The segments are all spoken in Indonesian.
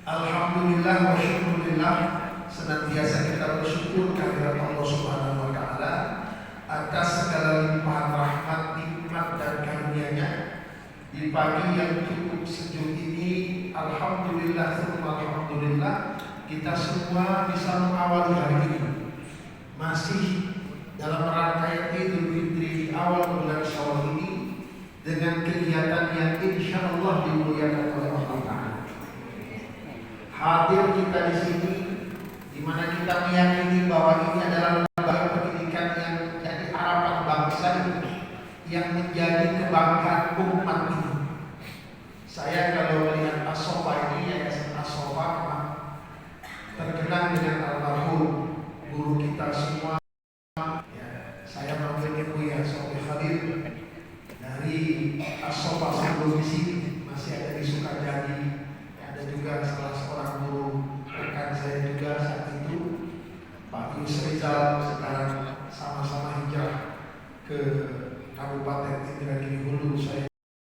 Alhamdulillah wa syukurillah, senantiasa kita bersyukur kehadirat Allah Subhanahu wa Ta'ala atas segala limpahan rahmat, nikmat dan karunia-Nya di pagi yang cukup sejuk ini. Alhamdulillah, alhamdulillah, kita semua bisa mengawali hari ini masih dalam rangkaian Idul Fitri di awal bulan Syawal ini dengan kegiatan yang insya Allah dimuliakan oleh Allah Ta'ala. Hadir kita di sini, di mana kita meyakini bahwa ini adalah lembaga pendidikan yang menjadi harapan bangsa ini, yang menjadi kebanggaan umat ini. Saya kalau melihat As-Sofa ini, Yayasan As-Sofa terkenal dengan almarhum guru kita semua. Ya, saya manggilnya Buya Sofi Khalil dari As-Sofa sebelum di sini, masih ada di Sukajadi. Ada juga salah seorang guru rekan saya juga saat itu, Pak Yus Rizal, sekarang sama-sama hijrah ke Kabupaten Indragiri Hulu. Saya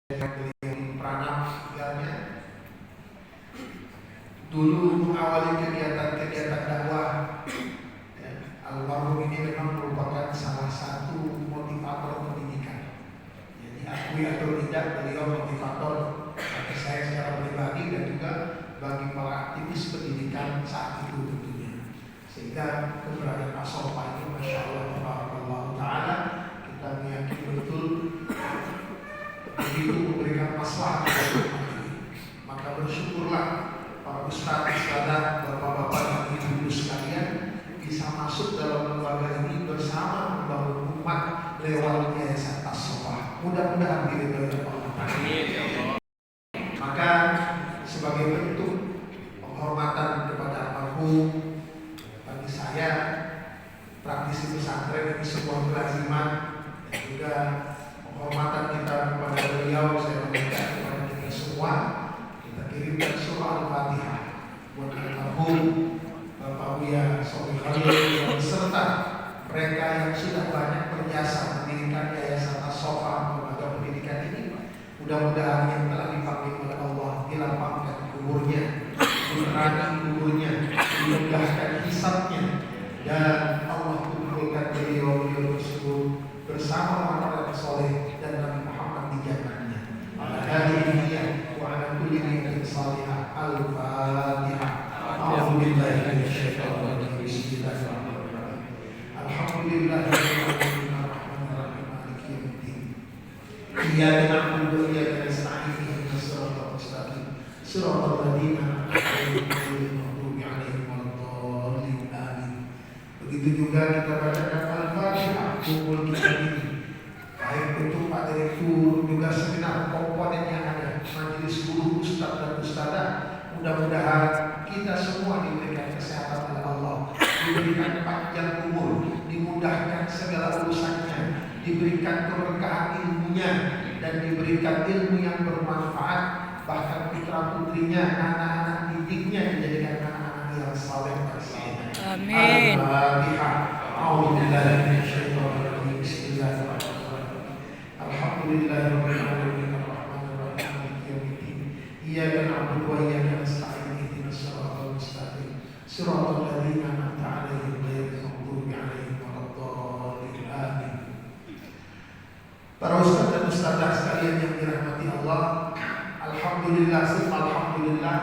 beliau Pranam tinggalnya. Dulu mengawali kegiatan-kegiatan dakwah, ya, almarhum ini memang merupakan salah satu motivator pendidikan. Jadi akui atau tidak, beliau motivator bagi saya secara pribadi dan juga bagi para aktivis pendidikan saat itu tentunya. Sehingga keberadaan As-Sofa ini, Masya Allah Ta'ala, kita meyakini betul begitu memberikan maslahat kepada umat ini. Maka bersyukurlah para ustadz, ustadzah, bapak-bapak dan ibu-ibu sekalian bisa masuk dalam lembaga ini bersama membangun umat lewat Yayasan As-Sofa. Mudah-mudahan diridhoi Allah Ta'ala. Maka sebagai bentuk penghormatan kepada almarhum, bagi saya praktisi pesantren ini sebuah kelaziman, dan juga penghormatan kita kepada beliau. Saya meminta kepada kita semua, kita kirimkan surah Al-Fatihah buat almarhum Bapak Buya Sofi Khalil beserta mereka yang sudah banyak berjasa mendirikan Yayasan As-Sofa, lembaga pendidikan ini. Mudah-mudahan yang telah dipanggil oleh Allah dilapangkan kuburnya, diterangi kuburnya, dimudahkan hisabnya, dan Allah kumpulkan beliau tersebut bersama orang-orang soleh dan Nabi Muhammad di jannahnya. Ala hadhihi wa ala kulli niyatin salihah. Al-Fatihah. A'udzu billahi minasyaitonir rajim. Bismillahirrahmanirrahim. Alhamdulillahirabbil alamin arrahmanir rahim maliki yaumiddin. Iyyaka na'budu wa iyyaka nasta'in ihdinas siratal mustaqim siratal ladzina an'amta 'alaihim waladdallin. Amin. Begitu juga kita bacakan Al-Fatihah kumpul kita ini, baik untuk Pak Direktur juga segenap komponen yang ada, majelis guru, ustaz dan ustazah. Mudah-mudahan kita semua diberikan kesehatan oleh Allah, diberikan panjang umur, dimudahkan segala urusannya, diberikan keberkahan ilmunya, dan diberikan ilmu yang bermanfaat. Bahkan putra putrinya, anak-anak didiknya dijadikan anak-anak yang saleh dan saleh. Amin. Al-Fatihah. A'udzubillahi minasyaitonir rajim. Bismillahirrahmanirrahim. Alhamdulillahirabbil alamin arrahmanir rahim maliki yaumiddin. Iyyaka na'budu wa iyyaka nasta'in ihdinas siratal mustaqim siratal ladzina an'amta 'alaihim ghairil maghdubi 'alaihim waladdallin. Amin. Para ustaz dan ustazah sekalian yang dirahmati Allah, alhamdulillah, alhamdulillah,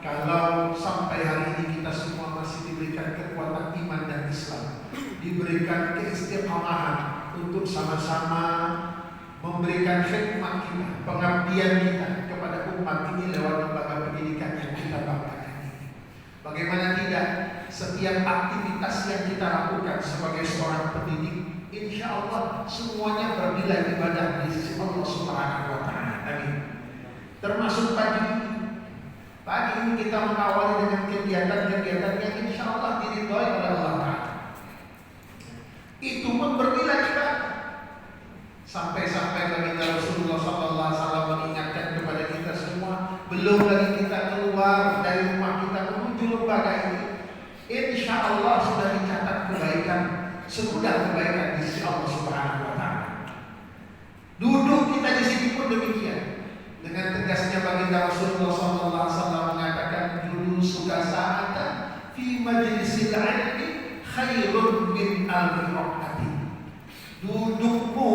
kalau sampai hari ini kita semua masih diberikan kekuatan iman dan Islam, diberikan keistiqamahan untuk sama-sama memberikan khidmat kita, pengabdian kita kepada umat ini lewat lembaga pendidikan yang kita banggakan ini. Bagaimana tidak, setiap aktivitas yang kita lakukan sebagai seorang pendidik, insya Allah semuanya bernilai ibadah di sisi Allah Subhanahu wa Ta'ala. Amin. Termasuk pagi ini kita mengawali dengan kegiatan-kegiatan yang insya Allah diridhoi oleh Allah Ta'ala. Itu pun bernilai ibadah. Sampai-sampai baginda Rasulullah SAW mengingatkan kepada kita semua, belum lagi kita keluar dari rumah kita menuju lembaga ini, insya Allah sudah dicatat kebaikan, sesudah kebaikan di sisi Allah Subhanahu wa Ta'ala. Duduk kita di sini pun demikian. Dengan tegasnya baginda Rasulullah SAW mengatakan, duduk khairun min alfi rakatin. Dudukmu,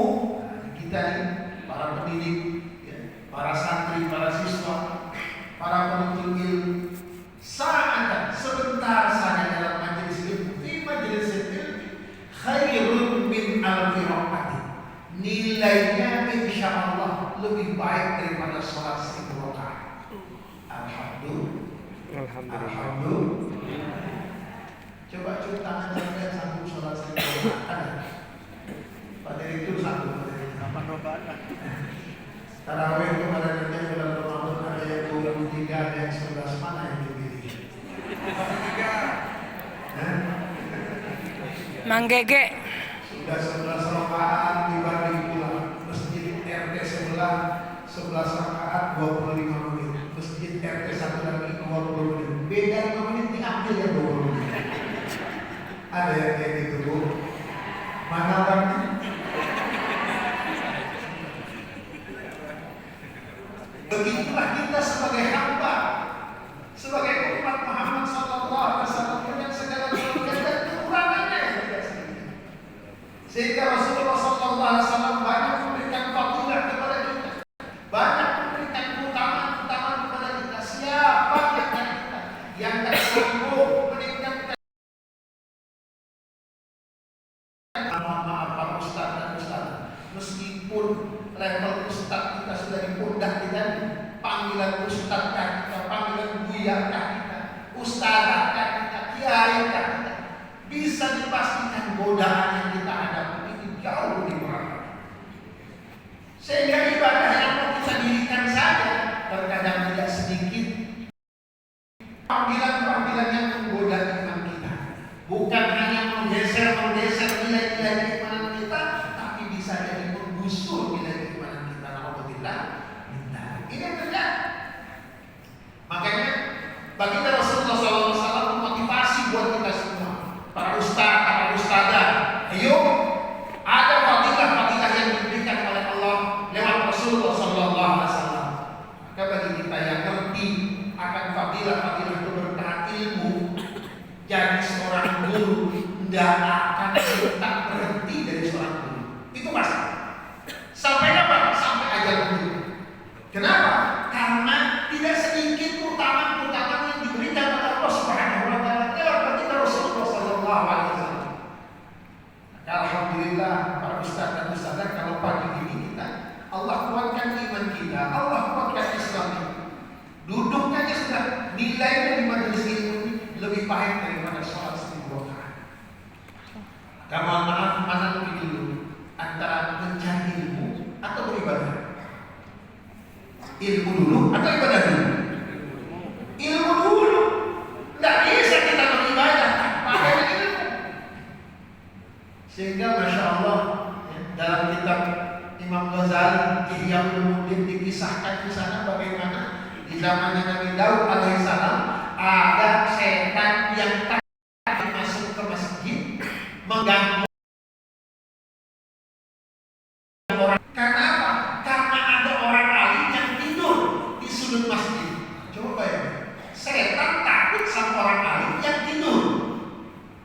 kita nih, para pendidik, ya, para santri, para siswa, para penuntut ilmu, saat sebentar saja dalam majelis ilmu, di majelis ilmu, khairun min alfi rakatin. Nilainya insya Allah lebih baik daripada sholat 1000 rakaat. Alhamdulillah. Coba cuci tangan sampai sanggup sholat 1000 rakaat. Pak Direktur sanggup. Kapan rokaat? Tarawih kemarin nanti bulan Ramadan ada yang 23, ada yang 11, mana yang dipilih? 23. Mang Gege. Sudah 11 rakaat dibanding pulang. Masjid RT sebelah 11 rakaat 25 menit. Masjid RT satu lagi 20 menit. Beda 5 menit diambil ya 20 menit. Ada yang kayak gitu, Bu? Mana orangnya? Begitulah kita sebagai hamba, sebagai umat Muhammad sallallahu alaihi wasallam dengan segala kelebihan dan kekurangannya yang tidak sedikit. Sehingga Rasulullah sallallahu alaihi wasallam banyak memberikan fadilah kepada kita, banyak memberikan keutamaan kepada kita. Siapa kita yang tak sanggup meningkatkan para ustaz dan ustaz, meskipun level ustaz kita sudah di pundak kita, panggilan ustaz kita, panggilan buya kita, ustazah kita, kiai kita, bisa dipastikan godaan yang kita hadapi ini jauh lebih berat. Sehingga ibadah yang mau kita dirikan saja terkadang tidak sedikit panggilan-panggilan yang menggoda iman kita. Bukan hanya menggeser nilai-nilai keimanan kita, tapi bisa jadi menggusur nilai keimanan kita. Alhamdulillah. Ini yang terjadi. Makanya baginda Rasulullah SAW memotivasi buat kita semua, para ustaz, para ustazah. Ayo, ada fadilah-fadilah yang diberikan oleh Allah lewat Rasulullah SAW. Maka bagi kita yang ngerti akan fadilah-fadilah itu berkah ilmu, jadi seorang guru tidak akan tak berhenti dari seorang guru. Itu pasti. Sampai kapan? Sampai ajal guru. Kenapa? Karena tidak sedikit keutamaan-keutamaan yang diberikan oleh Allah Subhanahu wa taala lewat baginda Rasulullah sallallahu alaihi wasallam. Alhamdulillah para ustaz dan ustazah, kalau pagi ini kita Allah kuatkan iman kita, Allah kuatkan Islam kita. Duduknya sudah nilainya di majelis ilmu lebih baik daripada sholat 1000 rakaat. Mohon maaf, mana lebih dulu antara mencari ilmu atau beribadah? Ilmu dulu atau ibadah dulu? Ilmu dulu. Tidak bisa kita beribadah tanpa ada ilmu. Sehingga Masya Allah, dalam kitab Imam Ghazali Ihya Ulumuddin dikisahkan di sana bagaimana di zamannya Nabi Daud alaihissalam ada setan yang tak masuk ke masjid mengganggu orang. Karena apa? Karena ada orang alim yang tidur di sudut masjid. Coba bayangkan, setan takut sama orang alim yang tidur.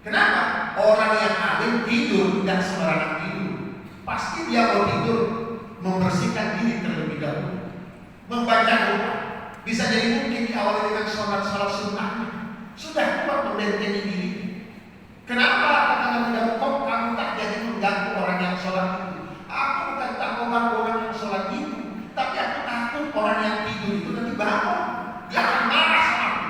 Kenapa? Orang yang alim tidur tidak sembarangan tidur. Pasti dia mau tidur membersihkan diri terlebih dahulu, membaca doa. Bisa jadi mungkin diawali dengan sholat sunnahnya. Sudah kuat membentengi diri. Kenapa kata Nabi Daud, kok kamu tak jadi mengganggu orang yang sholat itu? Aku bukan tak mengganggu orang yang sholat itu, tapi aku takut orang yang tidur itu nanti bangun, dia akan marah sama aku.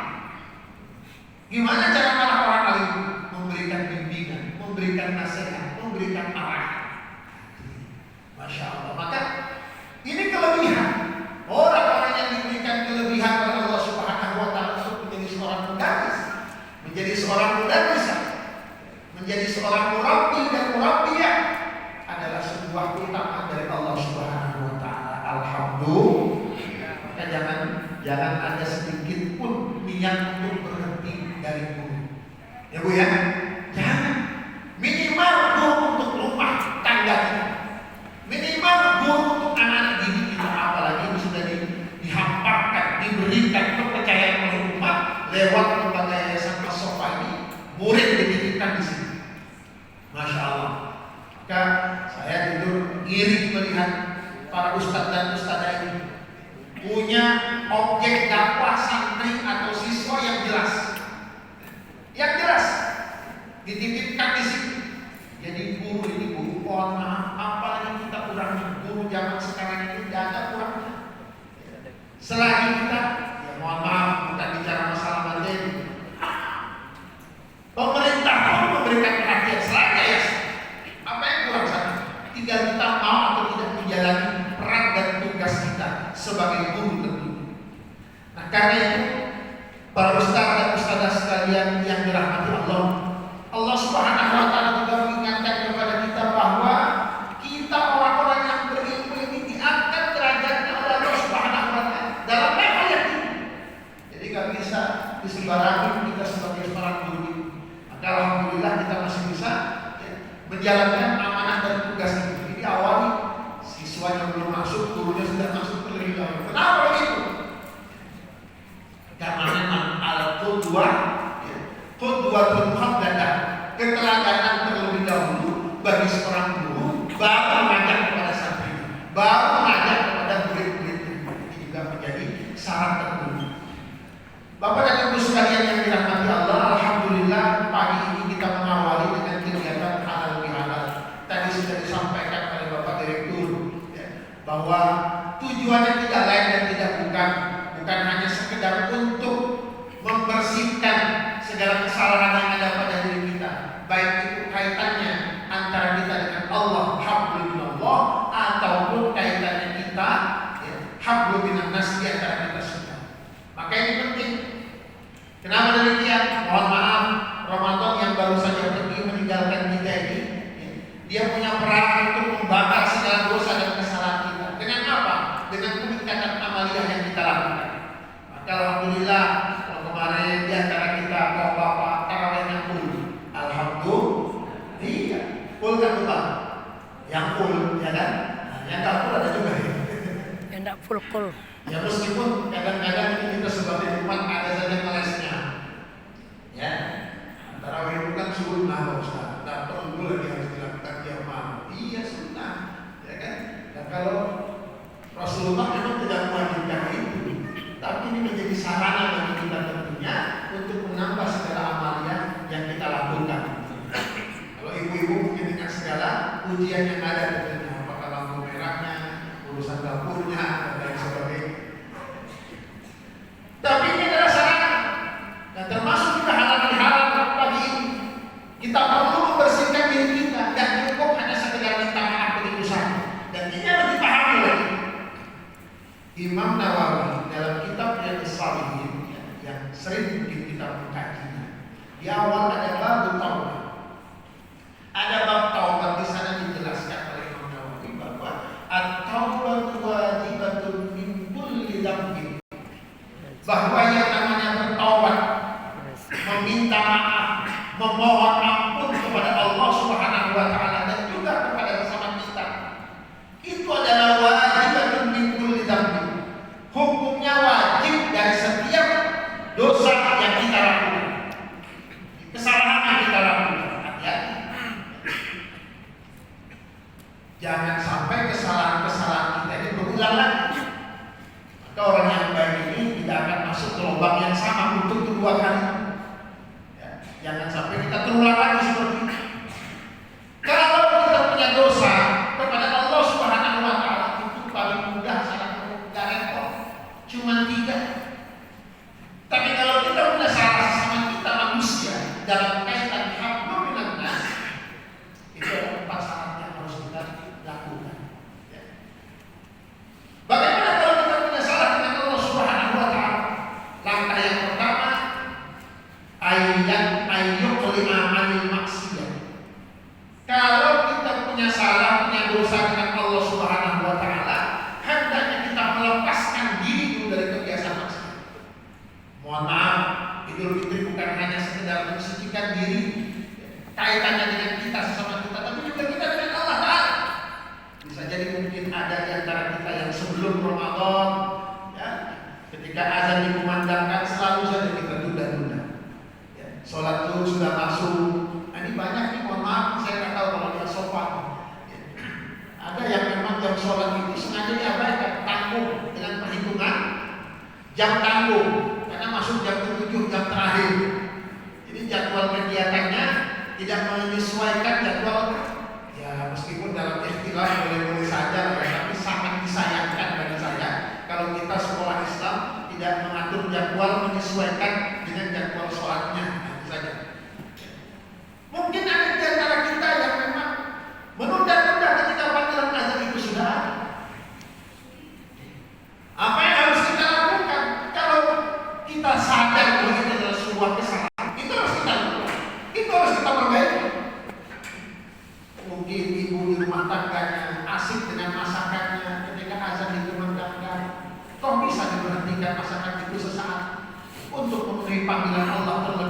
Gimana cara marah orang lain? Memberikan bimbingan, memberikan nasihat, memberikan arahan. Masya Allah. Maka ini kelebihan. Orang-orang yang diberikan kelebihan oleh Allah Subhanahu wa taala untuk menjadi seorang mudarris, menjadi seorang mudarrisah, menjadi seorang murabbi dan murabbiyah adalah sebuah keutamaan dari Allah Subhanahu wa taala. Alhamdulillah. Maka jangan ada sedikit pun niat untuk berhenti dari guru. Ya Bu ya? Jangan. Minimal guru untuk rumah tangga kita. Minimal guru untuk anak-anak didik kita, apalagi ini sudah dihamparkan, diberikan kepercayaan oleh umat lewat lembaga yayasan As-Sofa ini, murid dididikkan di sini. para ustadz dan ustadzah ini punya objek dakwah santri atau siswa yang jelas. Yang jelas dititipkan di sini. Jadi guru ini guru, mohon maaf, apalagi kita kurang guru zaman sekarang ini tidak ada kurangnya. Selagi kita, ya mohon maaf, bukan bicara masalah materi. Pemerintah pun memberikan perhatian selagi ya. Apa yang kurang sana? Tinggal kita mau atau tidak menjalani peran dan tugas kita sebagai guru tentunya. Nah karena itu para ustaz dan ustazah sekalian yang dirahmati Allah, Allah Subhanahu wa taala juga mengingatkan kepada kita bahwa kita orang-orang yang berilmu ini diangkat derajatnya oleh Allah Subhanahu wa taala dalam level yang tinggi. Jadi nggak bisa disembarangkan kita sebagai seorang guru. Maka alhamdulillah kita masih bisa menjalankan amanah dan tugas itu. Jadi awalnya siswa yang belum masuk, gurunya sudah masuk terlebih dahulu. Kenapa begitu? Karena memang al-qudwah, qudwatun muhammadah, keteladanan terlebih dahulu bagi seorang guru, baru mengajak kepada santri, baru mengajak kepada murid-muridnya. Ini juga menjadi syarat tertentu. Bapak dan Ibu sekalian yang dirahmati Allah, alhamdulillah pagi ini kita mengawali dengan kegiatan halal bihalal. Tadi sudah disampaikan oleh Bapak Direktur bahwa tujuannya tidak lain dan tidak bukan hanya sekedar untuk membersihkan segala kesalahan yang ada pada diri kita, baik itu kaitannya antara kita dengan Allah, hablum minallah, ataupun kaitannya kita hablum minan nas di antara kita semua. Maka ini penting. Kenapa demikian? Mohon maaf, Ramadan yang baru saja pergi meninggalkan kita ini, dia punya peran untuk membakar segala dosa dan kesalahan kita. Dengan apa? Dengan peningkatan amaliyah yang kita lakukan. Maka alhamdulillah, kalau kemarin di antara kita bapak-bapak tarawihnya full. Alhamdulillah. Iya, full kan betul? Yang full, ya kan? Nah, yang tak full ada juga ya. Yang tak full. Ya meskipun kadang-kadang kita sebagai umat ada saja kelesnya, ya. Tarawih itu kan sunnah, Pak Ustaz. Tak perlu lagi harus dilakukan tiap malam. Iya sunnah, ya kan? Dan kalau Rasulullah memang tidak mewajibkan itu, tapi ini menjadi sarana bagi kita tentunya untuk menambah segala amalia yang kita lakukan. Kalau ibu-ibu mungkin dengan segala ujian yang ada tentunya, apakah lampu merahnya, urusan dapurnya, dan lain sebagainya. Tapi ini adalah sarana, dan termasuk juga halal pagi ini. Kita perlu membersihkan diri kita, dan cukup hanya sekedar minta maaf begitu saja. Dan ini harus dipahami lagi. Imam Nawawi dalam kitab Riyadhus Shalihin yang sering mungkin kita mengkajinya, di awal ada bab taubat. Ada bab taubat di sana dijelaskan oleh Imam Nawawi bahwa at-taubatu wajibatun min kulli dzambin. Bahwa yang namanya bertaubat, meminta maaf, memohon ampun kepada Allah Subhanahu wa taala dan juga kepada sesama kita, itu adalah wajibatun min kulli dzambin. Hukumnya wajib dari setiap dosa yang kita lakukan, kesalahan yang kita lakukan. Hati-hati, jangan sampai kesalahan-kesalahan kita ini berulang lagi. Maka orang yang baik ini tidak akan masuk ke lubang yang sama untuk kedua kali. Ya, jangan sampai kita terulang lagi seperti itu. Kalau kita punya dosa kepada Allah Subhanahu wa taala, itu paling mudah, sangat mudah, repot. Cuma 3. Tapi kalau kita punya salah sama kita manusia dalam kaitan hablum minan nas, itu ada 4 syarat yang harus kita lakukan. Ya. Bagaimana kalau kita punya salah dengan Allah Subhanahu wa taala? Langkah yang pertama, ayyuqlima 'anil maksiyah. Kalau kita punya salah, punya dosa dengan Allah Subhanahu wa taala, hendaknya kita melepaskan diri dulu dari kebiasaan maksiat. Mohon maaf, Idul Fitri bukan hanya sekedar mensucikan diri, kaitannya dengan kita sesama kita, tapi juga kita dengan Allah Ta'ala. Bisa jadi mungkin ada di antara kita yang sebelum Ramadan, ya, ketika azan dikumandangkan selalu saja kita tunda-tunda. Ya, sholat zuhur sudah masuk. Nah, ini banyak nih, mohon maaf, saya nggak tahu kalau dia sopan. Ya. Ada yang memang jam sholat itu sengaja jam tanggung karena masuk jam 7 jam terakhir. Jadi jadwal kegiatannya tidak menyesuaikan jadwal. Ya meskipun dalam istilah boleh-boleh saja lah ya, tapi sangat disayangkan bagi saya kalau kita sekolah Islam tidak mengatur jadwal menyesuaikan dengan jadwal sholatnya. Nah, itu saja. Mungkin ada di antara kita yang memang menunda-nunda ketika panggilan azan itu sudah ada. Apa yang harus kita lakukan? Kalau kita sadar bahwa itu adalah sebuah kesalahan, itu harus kita lakukan. Itu harus kita perbaiki. Mungkin ibu di rumah tangganya asik dengan masakannya ketika azan dikumandangkan. Kok bisa diberhentikan masakan itu sesaat untuk memenuhi panggilan Allah terlebih